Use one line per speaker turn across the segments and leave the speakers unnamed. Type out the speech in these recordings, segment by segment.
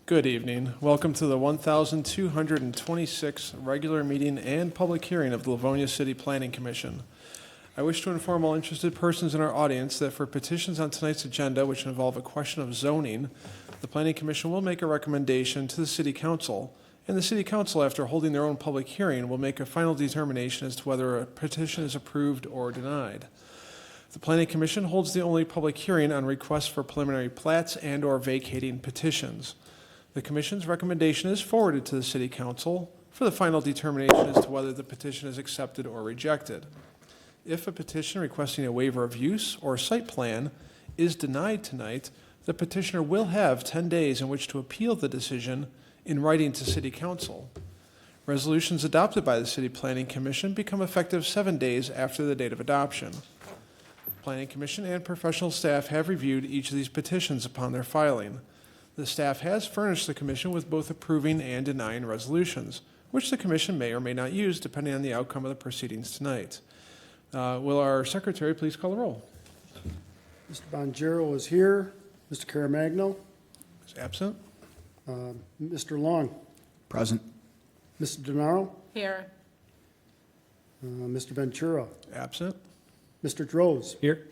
Good evening. Welcome to the 1226th regular meeting and public hearing of the Livonia City Planning Commission. I wish to inform all interested persons in our audience that for petitions on tonight's agenda which involve a question of zoning, the Planning Commission will make a recommendation to the City Council, and the City Council, after holding their own public hearing, will make a final determination as to whether a petition is approved or denied. The Planning Commission holds the only public hearing on requests for preliminary plats and/or vacating petitions. The Commission's recommendation is forwarded to the City Council for the final determination as to whether the petition is accepted or rejected. If a petition requesting a waiver of use or site plan is denied tonight, the petitioner will have 10 days in which to appeal the decision in writing to City Council. Resolutions adopted by the City Planning Commission become effective 7 days after the date of adoption. The Planning Commission and professional staff have reviewed each of these petitions upon their filing. The staff has furnished the Commission with both approving and denying resolutions, which the Commission may or may not use depending on the outcome of the proceedings tonight. Will our Secretary please call the roll?
Mr. Bonjero is here. Mr. Caramagno.
Is absent.
Mr. Long.
Present.
Mr. DeNaro.
Here.
Mr. Ventura.
Absent.
Mr. Droz.
Here.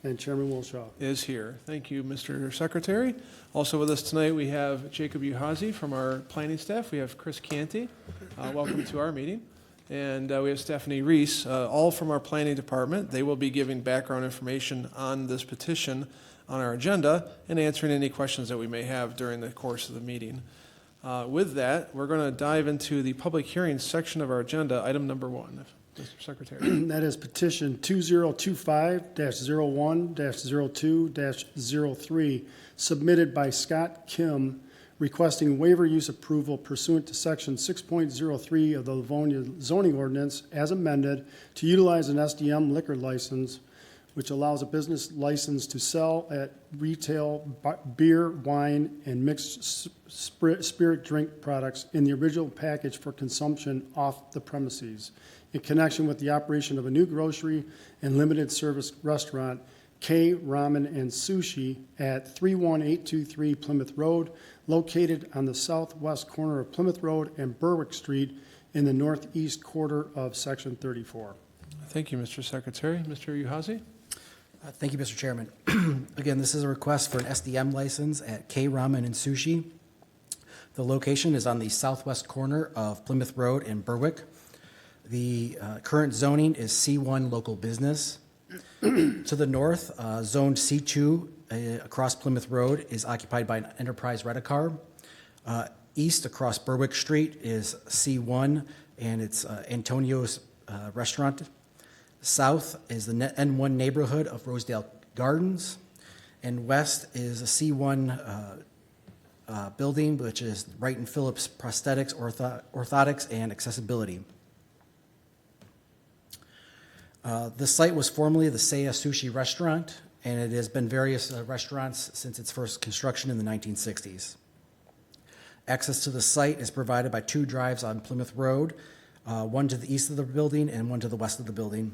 And Chairman Wilshaw.
Is here. Thank you, Mr. Secretary. Also with us tonight, we have Jacob Uhazi from our planning staff. We have Chris Canty. Welcome to our meeting. And we have Stephanie Reese, all from our planning department. They will be giving background information on this petition on our agenda and answering any questions that we may have during the course of the meeting. With that, we're going to dive into the public hearing section of our agenda, item number 1. Mr. Secretary.
That is petition 2025-01-02-03, submitted by Scott Kim, requesting waiver use approval pursuant to section 6.03 of the Livonia zoning ordinance as amended to utilize an SDM liquor license, which allows a business license to sell at retail beer, wine, and mixed spirit drink products in the original package for consumption off the premises, in connection with the operation of a new grocery and limited service restaurant, K Ramen and Sushi, at 31823 Plymouth Road, located on the southwest corner of Plymouth Road and Berwick Street in the northeast quarter of Section 34.
Thank you, Mr. Secretary. Mr. Uhazi.
Thank you, Mr. Chairman. Again, this is a request for an SDM license at K Ramen and Sushi. The location is on the southwest corner of Plymouth Road and Berwick. The current zoning is C1 local business. To the north, zone C2 across Plymouth Road is occupied by an enterprise rent-a-car. East across Berwick Street is C1 and it's Antonio's restaurant. South is the N1 neighborhood of Rosedale Gardens. And west is a C1 building, which is Wright and Phillips Prosthetics, Orthotics, and Accessibility. This site was formerly the Seiya Sushi restaurant, and it has been various restaurants since its first construction in the 1960s. Access to the site is provided by 2 drives on Plymouth Road, one to the east of the building and one to the west of the building.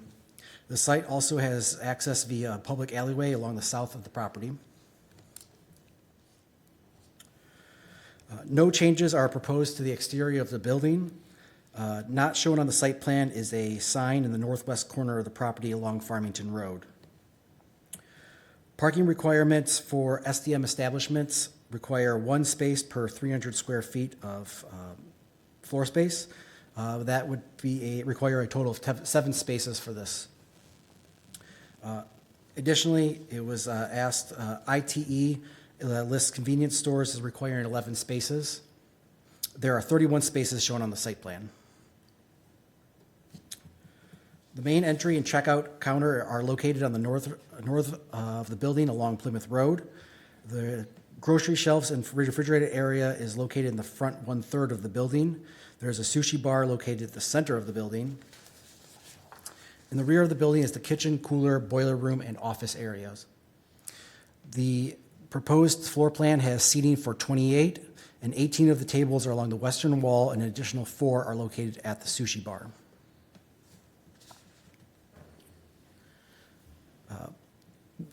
The site also has access via a public alleyway along the south of the property. No changes are proposed to the exterior of the building. Not shown on the site plan is a sign in the northwest corner of the property along Farmington Road. Parking requirements for SDM establishments require 1 space per 300 square feet of floor space. That would require a total of 7 spaces for this. Additionally, it was asked, ITE lists convenience stores as requiring 11 spaces. There are 31 spaces shown on the site plan. The main entry and checkout counter are located on the north of the building along Plymouth Road. The grocery shelves and refrigerated area is located in the front 1/3 of the building. There's a sushi bar located at the center of the building. In the rear of the building is the kitchen, cooler, boiler room, and office areas. The proposed floor plan has seating for 28, and 18 of the tables are along the western wall, and an additional 4 are located at the sushi bar.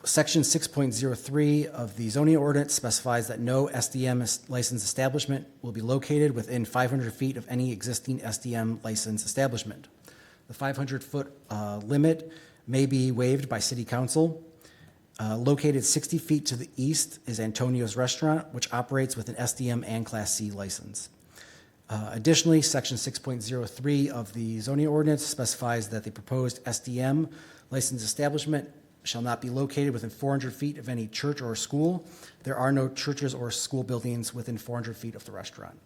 Section 6.03 of the zoning ordinance specifies that no SDM licensed establishment will be located within 500 feet of any existing SDM licensed establishment. The 500-foot limit may be waived by City Council. Located 60 feet to the east is Antonio's Restaurant, which operates with an SDM and Class C license. Additionally, Section 6.03 of the zoning ordinance specifies that the proposed SDM licensed establishment shall not be located within 400 feet of any church or school. There are no churches or school buildings within 400 feet of the restaurant.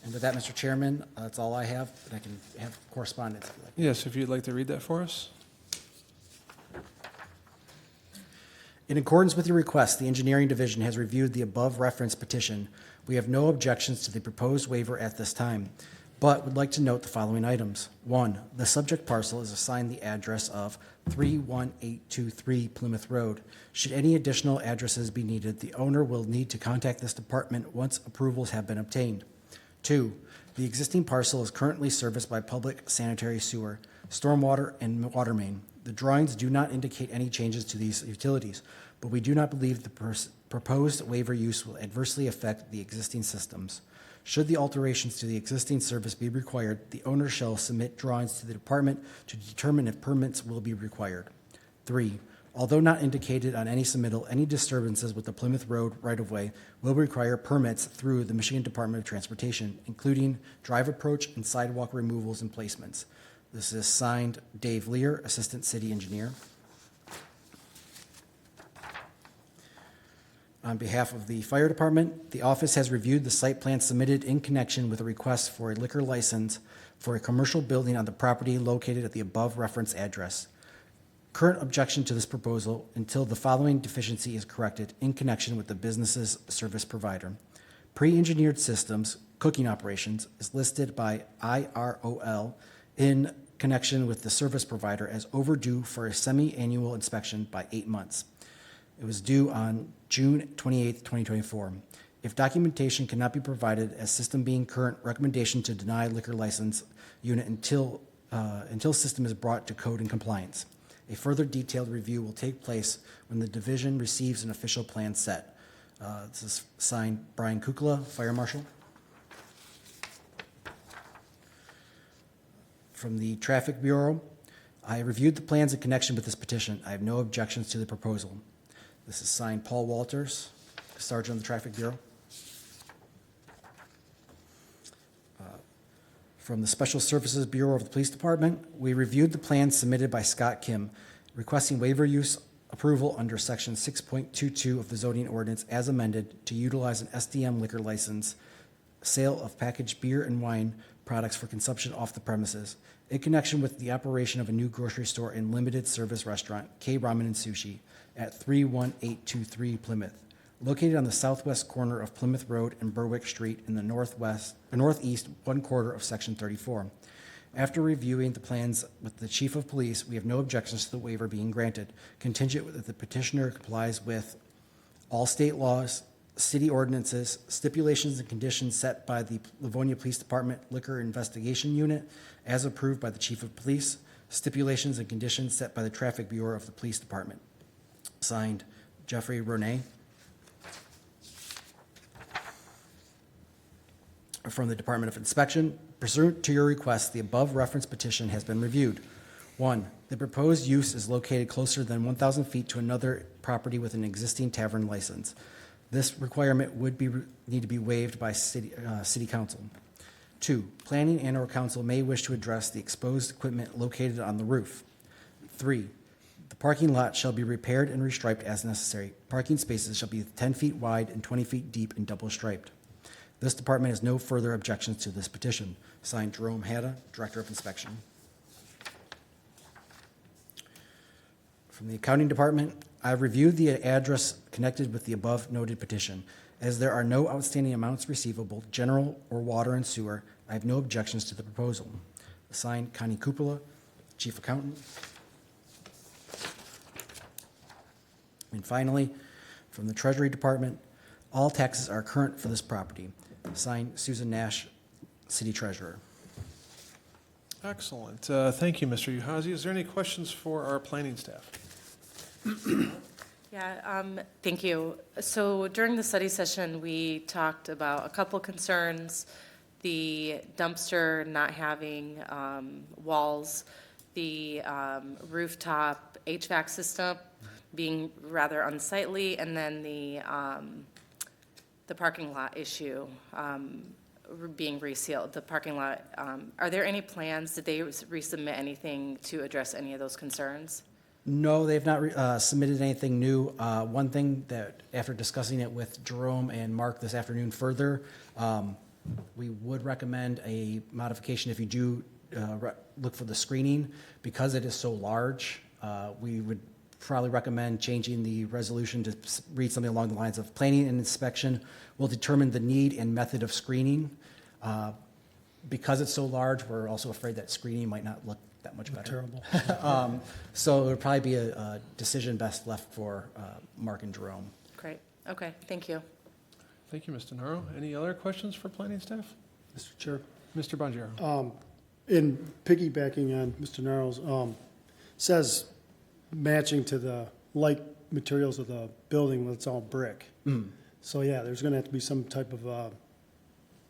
And with that, Mr. Chairman, that's all I have, and I can have correspondence if you like.
Yes, if you'd like to read that for us.
In accordance with your request, the Engineering Division has reviewed the above referenced petition. We have no objections to the proposed waiver at this time, but would like to note the following items. 1, the subject parcel is assigned the address of 31823 Plymouth Road. Should any additional addresses be needed, the owner will need to contact this department once approvals have been obtained. 2, the existing parcel is currently serviced by public sanitary sewer, stormwater, and water main. The drawings do not indicate any changes to these utilities, but we do not believe the proposed waiver use will adversely affect the existing systems. Should the alterations to the existing service be required, the owner shall submit drawings to the department to determine if permits will be required. 3, although not indicated on any submittal, any disturbances with the Plymouth Road right-of-way will require permits through the Michigan Department of Transportation, including drive approach and sidewalk removals and placements. This is signed Dave Lear, Assistant City Engineer. On behalf of the Fire Department, the office has reviewed the site plan submitted in connection with a request for a liquor license for a commercial building on the property located at the above referenced address. Current objection to this proposal until the following deficiency is corrected in connection with the business's service provider. Pre-engineered systems, cooking operations, is listed by IROL in connection with the service provider as overdue for a semi-annual inspection by 8 months. It was due on June 28, 2024. If documentation cannot be provided as system being current, recommendation to deny liquor license unit until system is brought to code and compliance. A further detailed review will take place when the division receives an official plan set. This is signed Brian Kukla, Fire Marshal. From the Traffic Bureau, I reviewed the plans in connection with this petition. I have no objections to the proposal. This is signed Paul Walters, Sergeant of the Traffic Bureau. From the Special Services Bureau of the Police Department, we reviewed the plans submitted by Scott Kim, requesting waiver use approval under Section 6.22 of the zoning ordinance as amended to utilize an SDM liquor license, sale of packaged beer and wine products for consumption off the premises, in connection with the operation of a new grocery store and limited service restaurant, K Ramen and Sushi, at 31823 Plymouth, located on the southwest corner of Plymouth Road and Berwick Street in the northeast 1/4 of Section 34. After reviewing the plans with the Chief of Police, we have no objections to the waiver being granted, contingent that the petitioner complies with all state laws, city ordinances, stipulations and conditions set by the Livonia Police Department Liquor Investigation Unit, as approved by the Chief of Police, stipulations and conditions set by the Traffic Bureau of the Police Department. Signed, Jeffrey Ronay. From the Department of Inspection, pursuant to your request, the above referenced petition has been reviewed. 1, the proposed use is located closer than 1,000 feet to another property with an existing tavern license. This requirement would need to be waived by City Council. 2, planning and/or council may wish to address the exposed equipment located on the roof. 3, the parking lot shall be repaired and restriped as necessary. Parking spaces shall be 10 feet wide and 20 feet deep and double striped. This department has no further objections to this petition. Signed, Jerome Hatta, Director of Inspection. From the Accounting Department, I have reviewed the address connected with the above noted petition. As there are no outstanding amounts receivable, general or water and sewer, I have no objections to the proposal. Signed, Connie Cupola, Chief Accountant. And finally, from the Treasury Department, all taxes are current for this property. Signed, Susan Nash, City Treasurer.
Excellent. Thank you, Mr. Uhazy. Is there any questions for our planning staff?
Yeah, thank you. So during the study session, we talked about a couple concerns, the dumpster not having walls, the rooftop HVAC system being rather unsightly, and then the parking lot issue being resealed, the parking lot. Are there any plans, did they resubmit anything to address any of those concerns?
No, they've not submitted anything new. One thing that, after discussing it with Jerome and Mark this afternoon further, we would recommend a modification if you do look for the screening. Because it is so large, we would probably recommend changing the resolution to read something along the lines of planning and inspection will determine the need and method of screening. Because it's so large, we're also afraid that screening might not look that much better.
Terrible.
So it would probably be a decision best left for Mark and Jerome.
Great, okay, thank you.
Thank you, Mr. Naro. Any other questions for planning staff?
Mr. Chair.
Mr. Bonjero?
In piggybacking on Mr. Narrows, says matching to the light materials of the building, it's all brick. So yeah, there's gonna have to be some type of,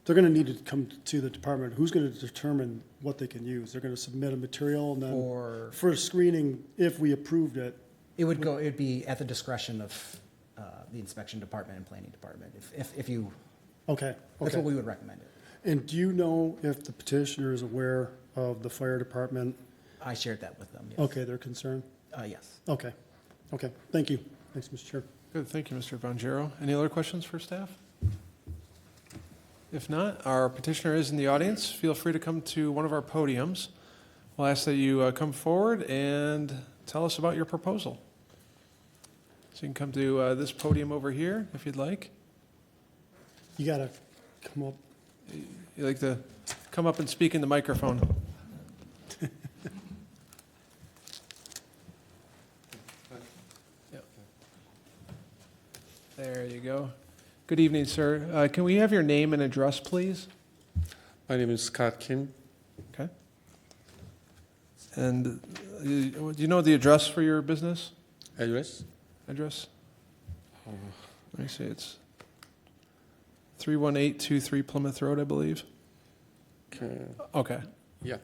they're gonna need to come to the department. Who's gonna determine what they can use? They're gonna submit a material and then for screening, if we approved it.
It'd be at the discretion of the inspection department and planning department, if you,
Okay,
that's what
okay.
we would recommend it.
And do you know if the petitioner is aware of the fire department?
I shared that with them, yes.
Okay, they're concerned?
Yes.
Okay, okay, thank you. Thanks, Mr. Chair.
Good, thank you, Mr. Bonjero. Any other questions for staff? If not, our petitioner is in the audience. Feel free to come to one of our podiums. We'll ask that you come forward and tell us about your proposal. So you can come to this podium over here if you'd like.
You gotta come up.
You'd like to come up and speak in the microphone. Yep. There you go. Good evening, sir. Can we have your name and address, please?
My name is Scott Kim.
Okay. And do you know the address for your business?
Address?
Address? Let me see, it's 31823 Plymouth Road, I believe.
Okay.
Okay,
Yes.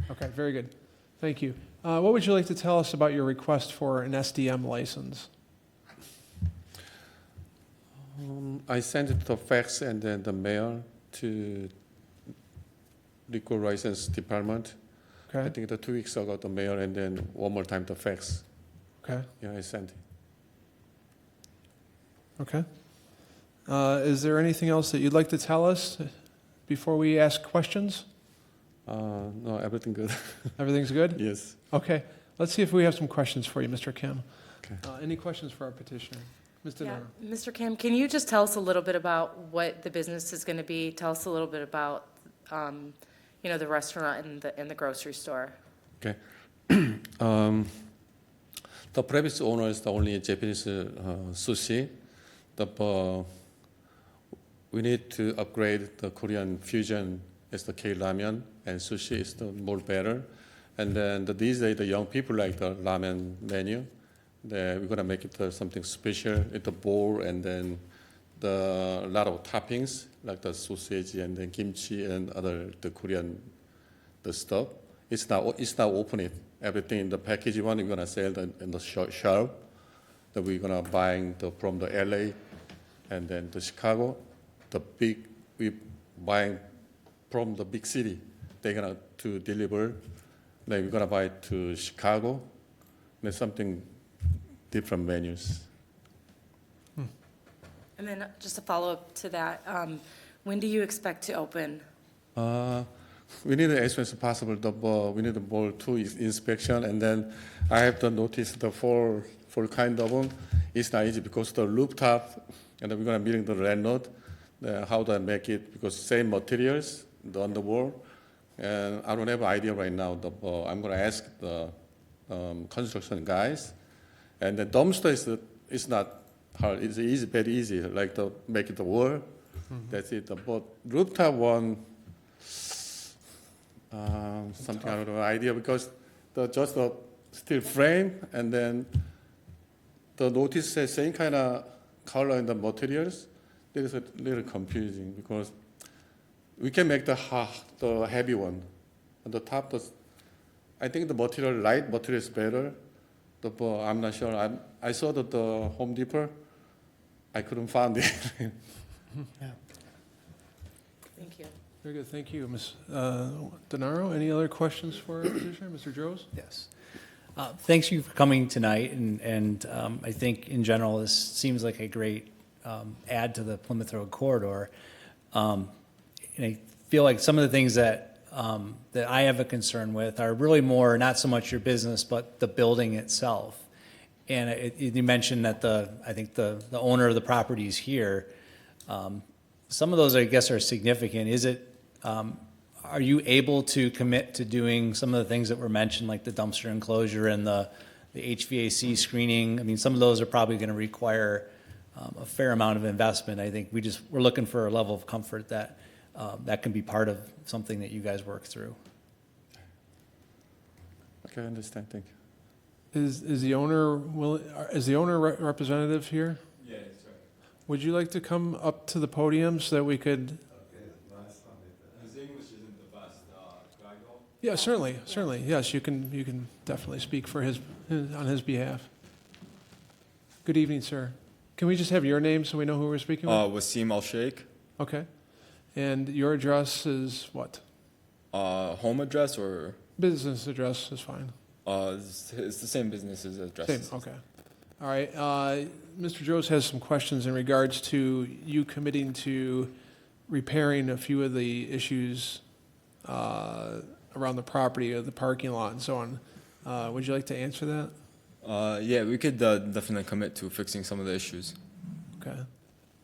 okay, very good. Thank you. What would you like to tell us about your request for an SDM license?
I sent it to fax and then the mail to liquor license department. I
Okay,
think the 2 weeks ago the mail and then one more time the fax.
okay,
Yeah, I sent it.
okay. Is there anything else that you'd like to tell us before we ask questions?
No, everything good.
Everything's good?
Yes.
Okay, let's see if we have some questions for you, Mr. Kim.
Okay.
Any questions for our petitioner? Mr.
Yeah,
Naro?
Mr. Kim, can you just tell us a little bit about what the business is going to be? Tell us a little bit about, the restaurant and the grocery store.
Okay. The previous owner is the only Japanese sushi. We need to upgrade the Korean fusion as the K-ramen, and sushi is the more better. And then these days, the young people like the ramen menu. We're gonna make it something special in the bowl, and then a lot of toppings like the sausage and then kimchi and other the Korean stuff. It's now open it. Everything in the package one we're gonna sell in the shelf. That we're gonna buy from the LA and then the Chicago. We buying from the big city. They're gonna to deliver. Then we're gonna buy it to Chicago. There's something different menus.
And then just a follow-up to that, when do you expect to open?
We need as soon as possible. We need the ball two inspection, and then I have to notice the four kind of them. It's not easy because the rooftop, and then we're gonna build the landlord. How do I make it? Because same materials on the wall, and I don't have an idea right now. I'm gonna ask the construction guys, and the dumpster is not hard. It's easy, very easy. Like make it the wall. That's it. But rooftop one. Something I don't know idea because just the steel frame and then the notice says same kind of color and the materials. That is a little confusing because we can make the heavy one. On the top, I think the light material is better. But I'm not sure. I saw that the Home Depot. I couldn't find it.
Thank you.
Very good, thank you. Ms. Denaro, any other questions for our petitioner, Mr. Droz?
Yes. Thanks you for coming tonight, and I think in general, this seems like a great add to the Plymouth Road corridor. And I feel like some of the things that that I have a concern with are really more, not so much your business, but the building itself. And you mentioned that I think the owner of the property is here. Some of those, I guess, are significant. Are you able to commit to doing some of the things that were mentioned, like the dumpster enclosure and the HVAC screening? I mean, some of those are probably going to require a fair amount of investment. I think we're looking for a level of comfort that that can be part of something that you guys work through.
Okay, I understand. Thank you.
Is the owner representative here?
Yeah, sorry.
Would you like to come up to the podium so that we could?
Okay, last time. His English isn't the best. Could I go?
Yeah, certainly. Yes, you can definitely speak for on his behalf. Good evening, sir. Can we just have your name so we know who we're speaking with?
Wasim Al Sheikh.
Okay. And your address is what?
Home address or
Business address is fine.
it's the same business's address.
Same, okay. All right, Mr. Joes has some questions in regards to you committing to repairing a few of the issues around the property, the parking lot and so on. Would you like to answer that?
Yeah, we could definitely commit to fixing some of the issues.
Okay.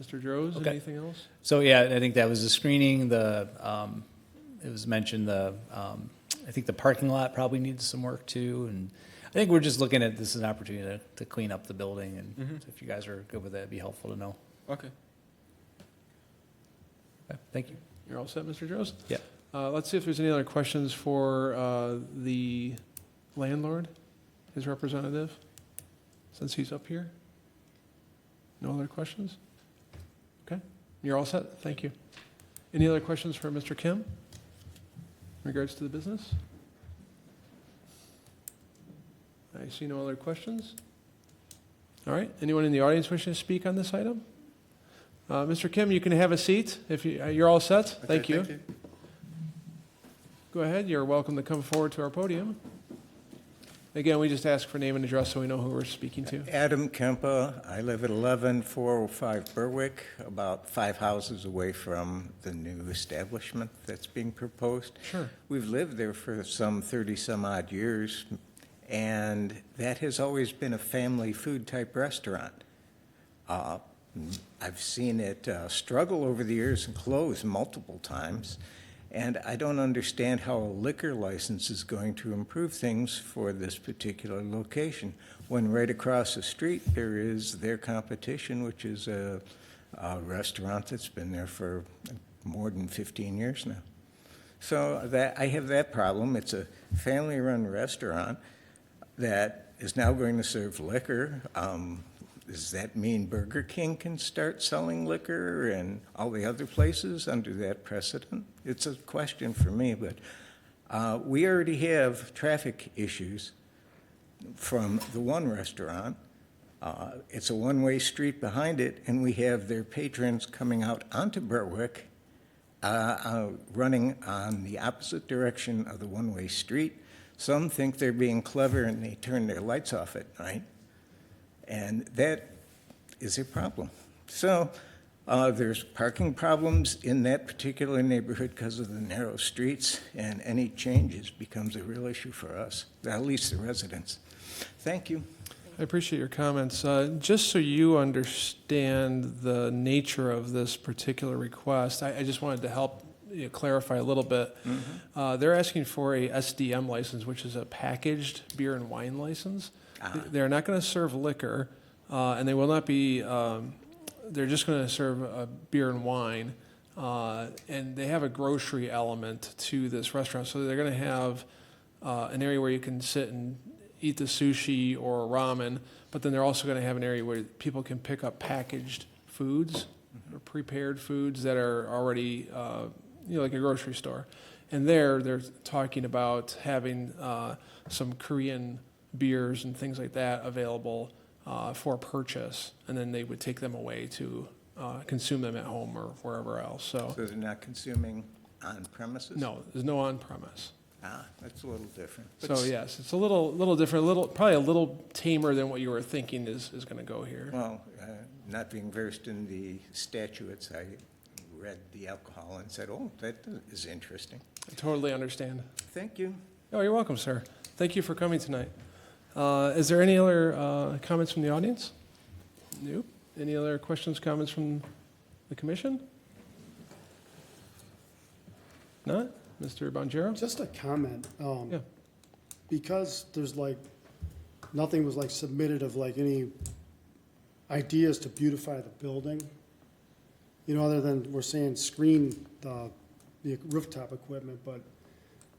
Mr. Droz,
Okay.
anything else?
So yeah, I think that was the screening. It was mentioned I think the parking lot probably needs some work too, and I think we're just looking at this as an opportunity to clean up the building, and if you guys are good with that, it'd be helpful to know.
Okay.
Okay, thank you.
You're all set, Mr. Droz?
Yeah.
Let's see if there's any other questions for the landlord, his representative, since he's up here. No other questions? Okay, you're all set, thank you. Any other questions for Mr. Kim in regards to the business? I see no other questions. All right, anyone in the audience wishing to speak on this item? Mr. Kim, you can have a seat if you're all set. Thank you. Go ahead, you're welcome to come forward to our podium. Again, we just ask for name and address so we know who we're speaking to.
Adam Kempa. I live at 11405 Berwick, about 5 houses away from the new establishment that's being proposed.
Sure.
We've lived there for some 30-some-odd years, and that has always been a family food type restaurant. I've seen it struggle over the years and close multiple times. And I don't understand how a liquor license is going to improve things for this particular location, when right across the street there is their competition, which is a restaurant that's been there for more than 15 years now. So I have that problem. It's a family-run restaurant that is now going to serve liquor. Does that mean Burger King can start selling liquor and all the other places under that precedent? It's a question for me, but we already have traffic issues from the one restaurant. It's a one-way street behind it, and we have their patrons coming out onto Berwick, running on the opposite direction of the one-way street. Some think they're being clever and they turn their lights off at night. And that is a problem. So there's parking problems in that particular neighborhood because of the narrow streets, and any changes becomes a real issue for us, at least the residents. Thank you.
I appreciate your comments. Just so you understand the nature of this particular request, I just wanted to help clarify a little bit. They're asking for a SDM license, which is a packaged beer and wine license. They're not going to serve liquor, and they will not be, they're just going to serve beer and wine, and they have a grocery element to this restaurant. So they're going to have an area where you can sit and eat the sushi or ramen, but then they're also going to have an area where people can pick up packaged foods or prepared foods that are already, like a grocery store. And they're talking about having some Korean beers and things like that available for purchase, and then they would take them away to consume them at home or wherever else. So
So they're not consuming on premises?
no, there's no on-premise.
Ah, that's a little different.
So yes, it's a little different, probably a little tamer than what you were thinking is going to go here.
Well, not being versed in the statutes, I read the alcohol and said, oh, that is interesting.
I totally understand.
Thank you.
Oh, you're welcome, sir. Thank you for coming tonight. Is there any other comments from the audience? Nope. Any other questions, comments from the commission? Not? Mr. Bonjero?
Just a comment.
Yeah.
Because there's like, nothing was like submitted of like any ideas to beautify the building, other than we're saying screen the rooftop equipment, but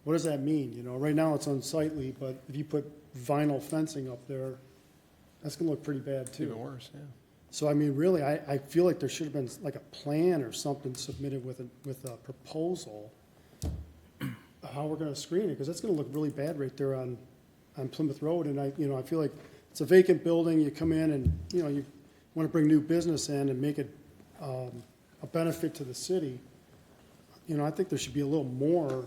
what does that mean? Right now it's unsightly, but if you put vinyl fencing up there, that's gonna look pretty bad
It's even
too.
worse, yeah.
So I mean, really, I feel like there should have been like a plan or something submitted with a proposal how we're gonna screen it, because that's gonna look really bad right there on Plymouth Road. And I feel like it's a vacant building, you come in and, you wanna bring new business in and make it, a benefit to the city. I think there should be a little more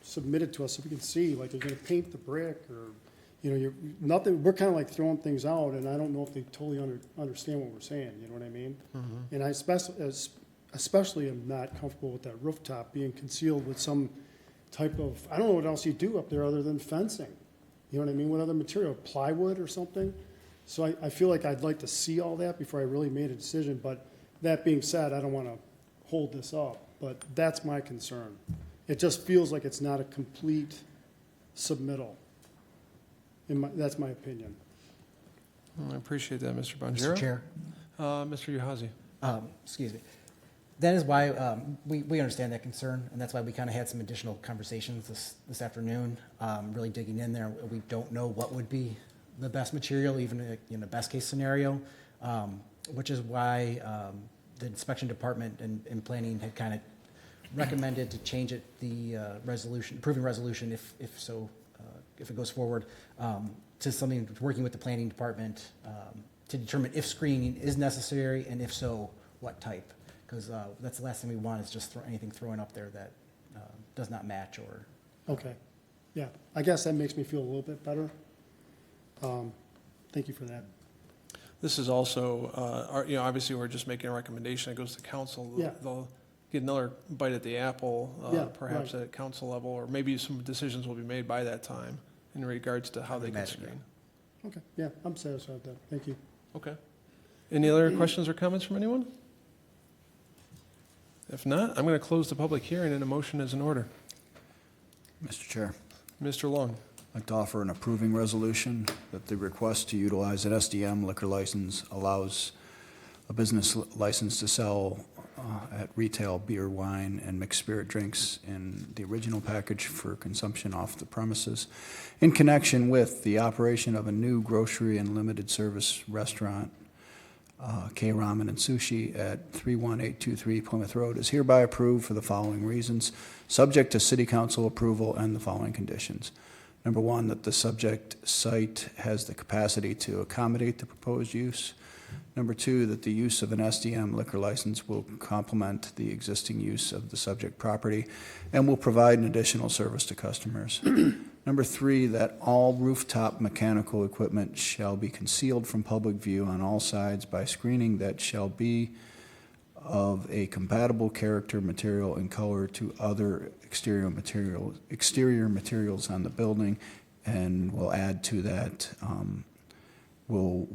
submitted to us so we can see, like, they're gonna paint the brick or, nothing, we're kinda like throwing things out, and I don't know if they totally understand what we're saying, you know what I mean? And I especially am not comfortable with that rooftop being concealed with some type of, I don't know what else you do up there other than fencing. You know what I mean? What other material, plywood or something? So I feel like I'd like to see all that before I really made a decision, but that being said, I don't want to hold this up, but that's my concern. It just feels like it's not a complete submittal. That's my opinion.
I appreciate that, Mr. Bonjero.
Mr. Chair.
Mr. Uhazy.
Excuse me. That is why we understand that concern, and that's why we kind of had some additional conversations this afternoon, really digging in there. We don't know what would be the best material, even in the best case scenario, which is why the inspection department and planning had kind of recommended to change it, the approving resolution, if it goes forward, to something, working with the planning department to determine if screening is necessary, and if so, what type. Because that's the last thing we want is just anything thrown up there that does not match or.
Okay. Yeah, I guess that makes me feel a little bit better. Thank you for that.
This is also, obviously, we're just making a recommendation. It goes to council.
Yeah.
They'll get another bite at the apple,
Yeah,
perhaps
right.
at council level, or maybe some decisions will be made by that time in regards to how they can
imagine,
screen.
Okay, yeah, I'm satisfied with that. Thank you.
Okay. Any other questions or comments from anyone? If not, I'm going to close the public hearing, and a motion is in order.
Mr. Chair,
Mr. Long.
I'd like to offer an approving resolution that the request to utilize an SDM liquor license allows a business license to sell at retail beer, wine, and mixed spirit drinks in the original package for consumption off the premises in connection with the operation of a new grocery and limited service restaurant, K Ramen and Sushi at 31823 Plymouth Road is hereby approved for the following reasons, subject to City Council approval and the following conditions. Number one, that the subject site has the capacity to accommodate the proposed use. Number two, that the use of an SDM liquor license will complement the existing use of the subject property and will provide an additional service to customers. Number three, that all rooftop mechanical equipment shall be concealed from public view on all sides by screening that shall be of a compatible character, material, and color to other exterior materials on the building, and will add to that, will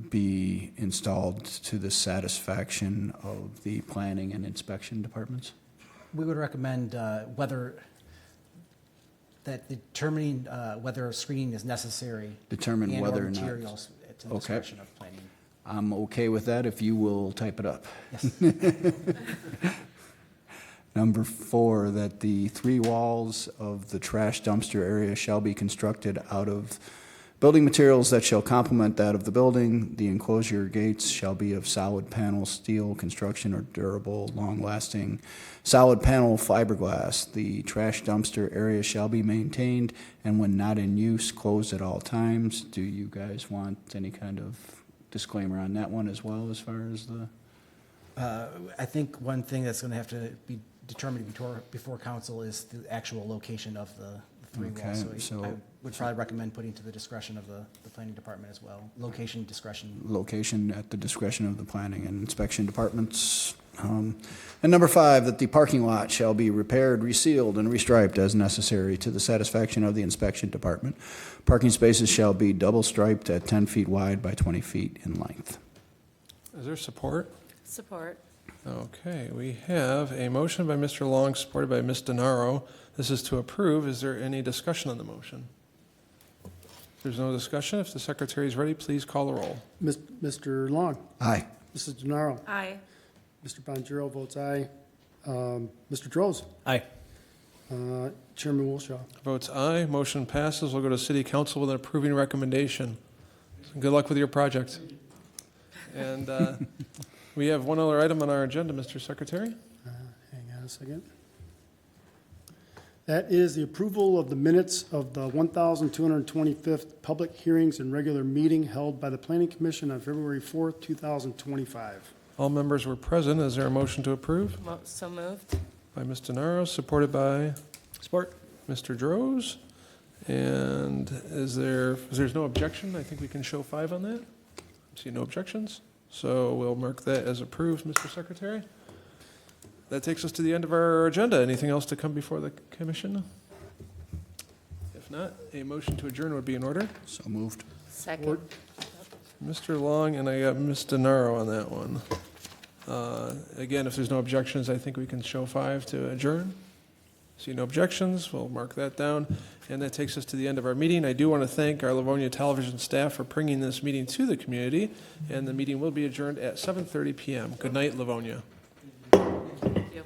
be installed to the satisfaction of the planning and inspection departments.
We would recommend determining whether screening is necessary.
Determine
and/or
whether or not.
materials to the
Okay.
discretion of planning.
I'm okay with that if you will type it up.
Yes.
Number four, that the three walls of the trash dumpster area shall be constructed out of Building materials that shall complement that of the building. The enclosure gates shall be of solid panel steel construction or durable, long-lasting solid panel fiberglass. The trash dumpster area shall be maintained and when not in use, closed at all times. Do you guys want any kind of disclaimer on that one as well as far as the?
I think one thing that's going to have to be determined before council is the actual location of the three walls.
Okay,
So
so-
I would probably recommend putting to the discretion of the planning department as well. Location discretion.
Location at the discretion of the planning and inspection departments. And number 5, that the parking lot shall be repaired, resealed, and restriped as necessary to the satisfaction of the inspection department. Parking spaces shall be double striped at 10 feet wide by 20 feet in length.
Is there support?
Support.
Okay, we have a motion by Mr. Long, supported by Ms. DeNaro. This is to approve. Is there any discussion on the motion? If there's no discussion, if the secretary is ready, please call the roll.
Mr. Long,
Aye.
Mrs. DeNaro,
Aye.
Mr. Bonjero votes aye. Mr. Droz,
Aye.
Chairman Wilshaw.
Votes aye, motion passes. We'll go to city council with an approving recommendation. Good luck with your project. And we have one other item on our agenda, Mr. Secretary.
Hang on a second. That is the approval of the minutes of the 1,225th public hearings and regular meeting held by the Planning Commission on February 4th, 2025.
All members were present. Is there a motion to approve?
So moved.
By Ms. DeNaro, supported by
Support.
Mr. Droz. And if there's no objection, I think we can show 5 on that. See no objections. So we'll mark that as approved, Mr. Secretary. That takes us to the end of our agenda. Anything else to come before the commission? If not, a motion to adjourn would be in order.
So moved.
Second.
Mr. Long, and I got Ms. DeNaro on that one. Again, if there's no objections, I think we can show 5 to adjourn. See no objections, we'll mark that down. And that takes us to the end of our meeting. I do want to thank our Livonia television staff for bringing this meeting to the community, and the meeting will be adjourned at 7:30 p.m. Good night, Livonia.
Thank you.